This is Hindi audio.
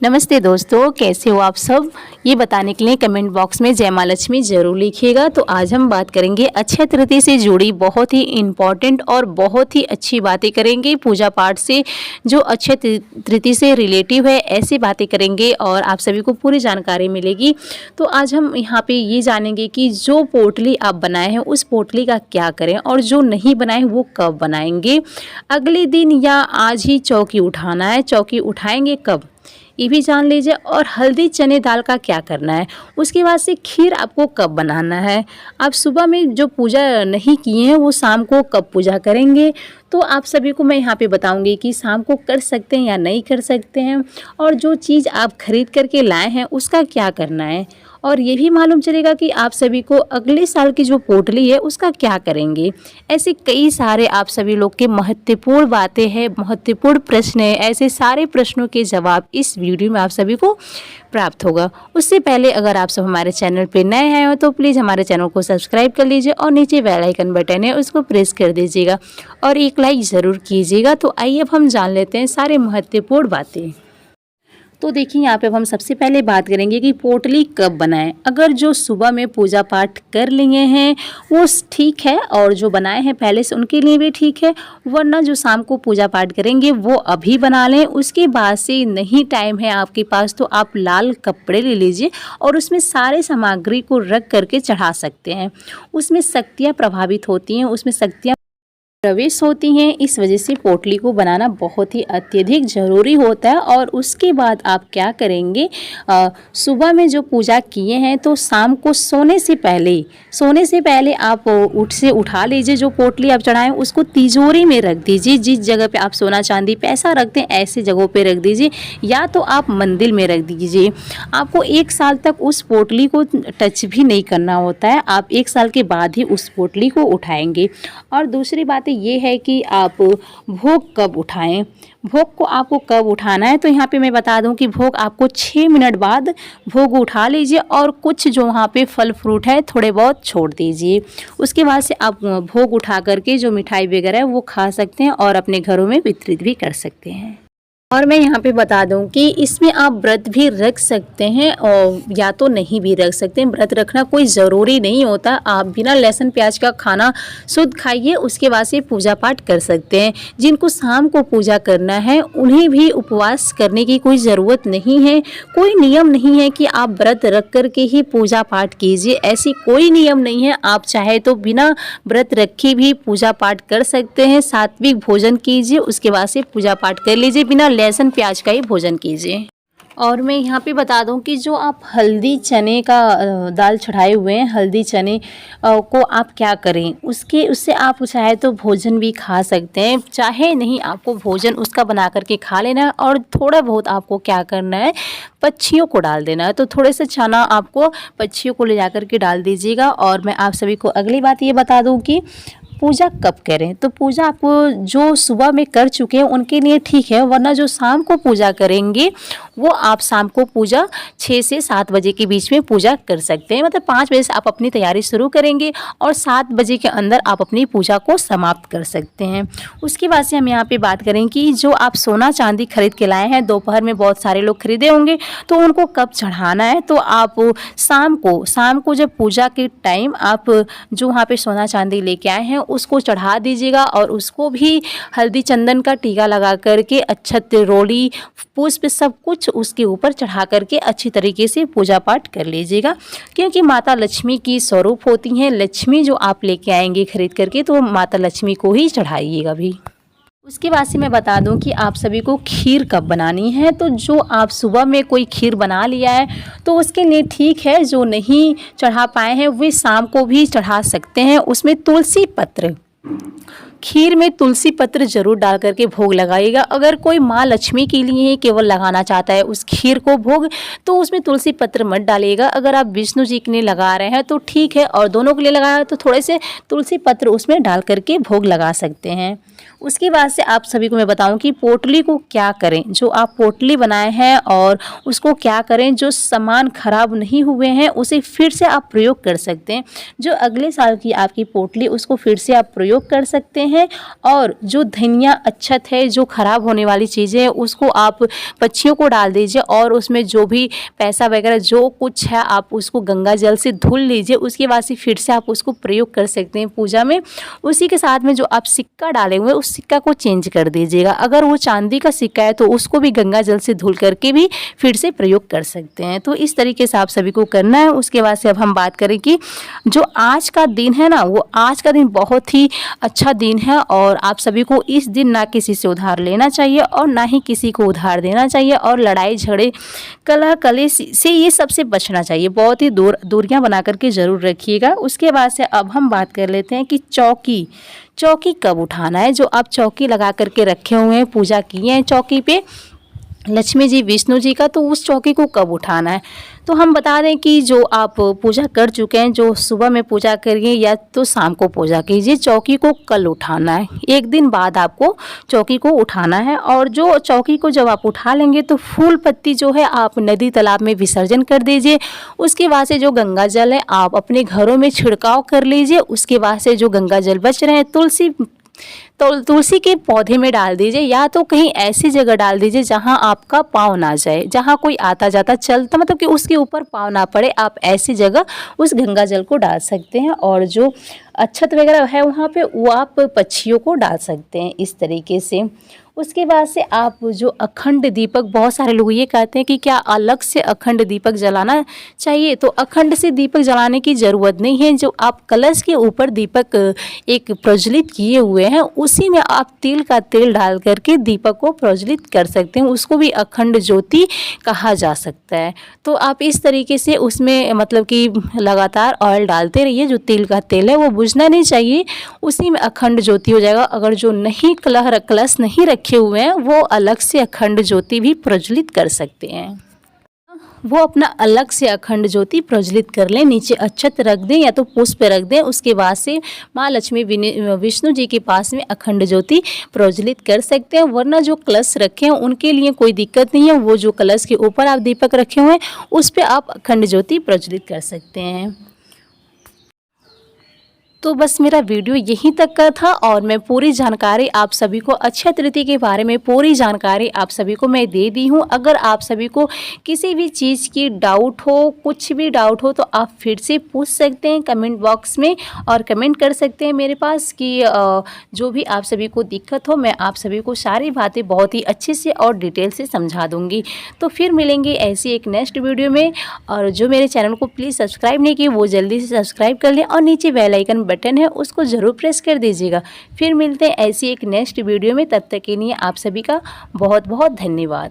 नमस्ते दोस्तों, कैसे हो आप सब। ये बताने के लिए कमेंट बॉक्स में जय माँ लक्ष्मी ज़रूर लिखिएगा। तो आज हम बात करेंगे अक्षय तृतीया से जुड़ी बहुत ही इम्पॉर्टेंट और बहुत ही अच्छी बातें करेंगे। पूजा पाठ से जो अक्षय तृतीया से रिलेटिव है ऐसी बातें करेंगे और आप सभी को पूरी जानकारी मिलेगी। तो आज हम यहाँ पे ये जानेंगे कि जो पोटली आप बनाए हैं उस पोटली का क्या करें और जो नहीं बनाए वो कब बनाएंगे। अगले दिन या आज ही चौकी उठाना है, चौकी उठाएंगे कब ये भी जान लीजिए। और हल्दी चने दाल का क्या करना है, उसके बाद से खीर आपको कब बनाना है। आप सुबह में जो पूजा नहीं किए हैं वो शाम को कब पूजा करेंगे। तो आप सभी को मैं यहाँ पे बताऊंगी कि शाम को कर सकते हैं या नहीं कर सकते हैं, और जो चीज़ आप खरीद करके लाए हैं उसका क्या करना है। और ये भी मालूम चलेगा कि आप सभी को अगले साल की जो पोटली है उसका क्या करेंगे। ऐसे कई सारे आप सभी लोग के महत्वपूर्ण बातें हैं, महत्वपूर्ण प्रश्न हैं। ऐसे सारे प्रश्नों के जवाब इस वीडियो में आप सभी को प्राप्त होगा। उससे पहले अगर आप सब हमारे चैनल पे नए आए हो तो प्लीज़ हमारे चैनल को सब्सक्राइब कर लीजिए और नीचे बेल आइकन बटन है उसको प्रेस कर दीजिएगा और एक लाइक ज़रूर कीजिएगा। तो आइए अब हम जान लेते हैं सारे महत्वपूर्ण बातें। तो देखिए यहाँ पे अब हम सबसे पहले बात करेंगे कि पोटली कब बनाएं। अगर जो सुबह में पूजा पाठ कर लिए हैं वो ठीक है, और जो बनाए हैं पहले से उनके लिए भी ठीक है, वरना जो शाम को पूजा पाठ करेंगे वो अभी बना लें। उसके बाद से नहीं टाइम है आपके पास तो आप लाल कपड़े ले लीजिए और उसमें सारे सामग्री को रख करके चढ़ा सकते हैं। उसमें शक्तियाँ प्रभावित होती हैं, उसमें शक्तियाँ प्रवेश होती हैं। इस वजह से पोटली को बनाना बहुत ही अत्यधिक ज़रूरी होता है। और उसके बाद आप क्या करेंगे, सुबह में जो पूजा किए हैं तो शाम को सोने से पहले आप उठा लीजिए। जो पोटली आप चढ़ाएं उसको तिजोरी में रख दीजिए। जिस जगह पे आप सोना चांदी पैसा रखते हैं ऐसे जगहों पे रख दीजिए, या तो आप मंदिर में रख दीजिए। आपको 1 साल तक उस पोटली को टच भी नहीं करना होता है, आप 1 साल के बाद ही उस पोटली को उठाएंगे। और दूसरी बात ये है कि आप भोग कब उठाएं। भोग को आपको कब उठाना है तो यहाँ पे मैं बता दूं कि भोग आपको 6 मिनट बाद भोग उठा लीजिए और कुछ जो वहाँ पे फल फ्रूट है थोड़े बहुत छोड़ दीजिए। उसके बाद से आप भोग उठा करके जो मिठाई वगैरह है वो खा सकते हैं और अपने घरों में वितरित भी कर सकते हैं। और मैं यहाँ पे बता दूं कि इसमें आप व्रत भी रख सकते हैं और या तो नहीं भी रख सकते हैं। व्रत रखना कोई ज़रूरी नहीं होता, आप बिना लहसुन प्याज का खाना शुद्ध खाइए, उसके बाद से पूजा पाठ कर सकते हैं। जिनको शाम को पूजा करना है उन्हें भी उपवास करने की कोई ज़रूरत नहीं है। कोई नियम नहीं है कि आप व्रत रख कर के ही पूजा पाठ कीजिए, ऐसी कोई नियम नहीं है। आप चाहे तो बिना व्रत रखे भी पूजा पाठ कर सकते हैं। सात्विक भोजन कीजिए, उसके बाद से पूजा पाठ कर लीजिए, बिना लहसुन प्याज का ही भोजन कीजिए। और मैं यहाँ पे बता दूं कि जो आप हल्दी चने का दाल चढ़ाए हुए हैं, हल्दी चने को आप क्या करें, उससे आप चाहे तो भोजन भी खा सकते हैं, चाहे नहीं आपको भोजन उसका बना करके खा लेना है। और थोड़ा बहुत आपको क्या करना है, पक्षियों को डाल देना है। तो थोड़े से चना आपको पक्षियों को ले जा करके डाल दीजिएगा। और मैं आप सभी को अगली बात ये बता दूँ कि पूजा कब करें। तो पूजा आपको जो सुबह में कर चुके हैं उनके लिए ठीक है, वरना जो शाम को पूजा करेंगे वो आप शाम को पूजा 6 से 7 बजे के बीच में पूजा कर सकते हैं। मतलब 5 बजे से आप अपनी तैयारी शुरू करेंगे और 7 बजे के अंदर आप अपनी पूजा को समाप्त कर सकते हैं। उसके बाद से हम यहाँ पे बात करें कि जो आप सोना चांदी खरीद के लाए हैं, दोपहर में बहुत सारे लोग खरीदे होंगे, तो उनको कब चढ़ाना है। तो आप शाम को जब पूजा के टाइम आप जो वहाँ पे सोना चांदी लेके आए हैं उसको चढ़ा दीजिएगा और उसको भी हल्दी चंदन का टीका लगा करके अक्षत रोली पुष्प सब कुछ उसके ऊपर चढ़ा करके अच्छी तरीके से पूजा पाठ कर लीजिएगा। क्योंकि माता लक्ष्मी की स्वरूप होती हैं, लक्ष्मी जो आप लेके आएंगे खरीद करके तो माता लक्ष्मी को ही चढ़ाइएगा भी। उसके बाद से मैं बता दूं कि आप सभी को खीर कब बनानी है। तो जो आप सुबह में कोई खीर बना लिया है तो उसके लिए ठीक है, जो नहीं चढ़ा पाए हैं वे शाम को भी चढ़ा सकते हैं। उसमें तुलसी पत्र, खीर में तुलसी पत्र जरूर डाल करके भोग लगाइएगा। अगर कोई माँ लक्ष्मी के लिए ही केवल लगाना चाहता है उस खीर को भोग तो उसमें तुलसी पत्र मत डालिएगा। अगर आप विष्णु जी के लिए लगा रहे हैं तो ठीक है, और दोनों के लिए लगाया तो थोड़े से तुलसी पत्र उसमें डाल करके भोग लगा सकते हैं। उसके बाद से आप सभी को मैं बताऊं कि पोटली को क्या करें। जो आप पोटली बनाए हैं और उसको क्या करें, जो सामान खराब नहीं हुए हैं उसे फिर से आप प्रयोग कर सकते हैं। जो अगले साल की आपकी पोटली उसको फिर से आप प्रयोग कर सकते हैं। और जो धनिया अच्छत है, जो ख़राब होने वाली चीज़ें हैं, उसको आप पक्षियों को डाल दीजिए और उसमें जो भी पैसा वगैरह जो कुछ है आप उसको गंगा जल से धुल लीजिए। उसके बाद से फिर से आप उसको प्रयोग कर सकते हैं पूजा में। उसी के साथ में जो आप सिक्का डाले हुए हैं उस सिक्का को चेंज कर दीजिएगा। अगर वो चांदी का सिक्का है तो उसको भी गंगा जल से धुल करके भी फिर से प्रयोग कर सकते हैं। तो इस तरीके से आप सभी को करना है। उसके बाद से अब हम बात करें कि जो आज का दिन है ना, वो आज का दिन बहुत ही अच्छा दिन है और आप सभी को इस दिन ना किसी से उधार लेना चाहिए और ना ही किसी को उधार देना चाहिए। और लड़ाई झगड़े कलह कलेश से ये सबसे बचना चाहिए। बहुत ही दूरियां बना करके ज़रूर रखिएगा। उसके बाद से अब हम बात कर लेते हैं कि चौकी कब उठाना है। जो आप चौकी लगा करके रखे हुए हैं, पूजा किए हैं चौकी पे लक्ष्मी जी विष्णु जी का, तो उस चौकी को कब उठाना है। तो हम बता दें कि जो आप पूजा कर चुके हैं, जो सुबह में पूजा करिए या तो शाम को पूजा कीजिए, चौकी को कल उठाना है। एक दिन बाद आपको चौकी को उठाना है। और जो चौकी को जब आप उठा लेंगे तो फूल पत्ती जो है आप नदी तालाब में विसर्जन कर दीजिए। उसके बाद से जो गंगा जल है आप अपने घरों में छिड़काव कर लीजिए। उसके बाद से जो गंगा जल बच रहे हैं तुलसी के पौधे में डाल दीजिए, या तो कहीं ऐसी जगह डाल दीजिए जहां आपका पाँव ना जाए, जहां कोई आता जाता चलता मतलब कि उसके ऊपर पाँव ना पड़े। आप ऐसी जगह उस गंगा जल को डाल सकते हैं। और जो अच्छत वगैरह है वहाँ पे वो आप पक्षियों को डाल सकते हैं इस तरीके से। उसके बाद से आप जो अखंड दीपक, बहुत सारे लोग ये कहते हैं कि क्या अलग से अखंड दीपक जलाना चाहिए, तो अखंड से दीपक जलाने की ज़रूरत नहीं है। जो आप कलश के ऊपर दीपक एक प्रज्वलित किए हुए हैं उसी में आप तिल का तेल डाल करके दीपक को प्रज्वलित कर सकते हैं। उसको भी अखंड ज्योति कहा जा सकता है। तो आप इस तरीके से उसमें मतलब कि लगातार ऑयल डालते रहिए। जो तिल का तेल है वो बुझना नहीं चाहिए, उसी में अखंड ज्योति हो जाएगा। अगर जो नहीं कलश नहीं रखे हुए हैं वो अलग से अखंड ज्योति भी प्रज्वलित कर सकते हैं। वो अपना अलग से अखंड ज्योति प्रज्वलित कर लें। नीचे अक्षत रख दें या तो पुष्प रख दें। उसके बाद से माँ लक्ष्मी विष्णु जी के पास में अखंड ज्योति प्रज्वलित कर सकते हैं। वरना जो कलश रखे हैं उनके लिए कोई दिक्कत नहीं है। वो जो कलश के ऊपर आप दीपक रखे हुए हैं उस पर आप अखंड ज्योति प्रज्वलित कर सकते हैं। तो बस मेरा वीडियो यहीं तक का था और मैं पूरी जानकारी आप सभी को अक्षय तृतीया के बारे में पूरी जानकारी आप सभी को मैं दे दी हूँ। अगर आप सभी को किसी भी चीज़ की डाउट हो, कुछ भी डाउट हो, तो आप फिर से पूछ सकते हैं कमेंट बॉक्स में और कमेंट कर सकते हैं मेरे पास कि जो भी आप सभी को दिक्कत हो मैं आप सभी को सारी बातें बहुत ही अच्छे से और डिटेल से समझा दूँगी। तो फिर मिलेंगे ऐसी एक नेक्स्ट वीडियो में। और जो मेरे चैनल को प्लीज़ सब्सक्राइब नहीं किए वो जल्दी से सब्सक्राइब कर लें और नीचे बेल आइकन बटन है उसको ज़रूर प्रेस कर दीजिएगा। फिर मिलते हैं ऐसी एक नेक्स्ट वीडियो में। तब तक के लिए आप सभी का बहुत बहुत धन्यवाद।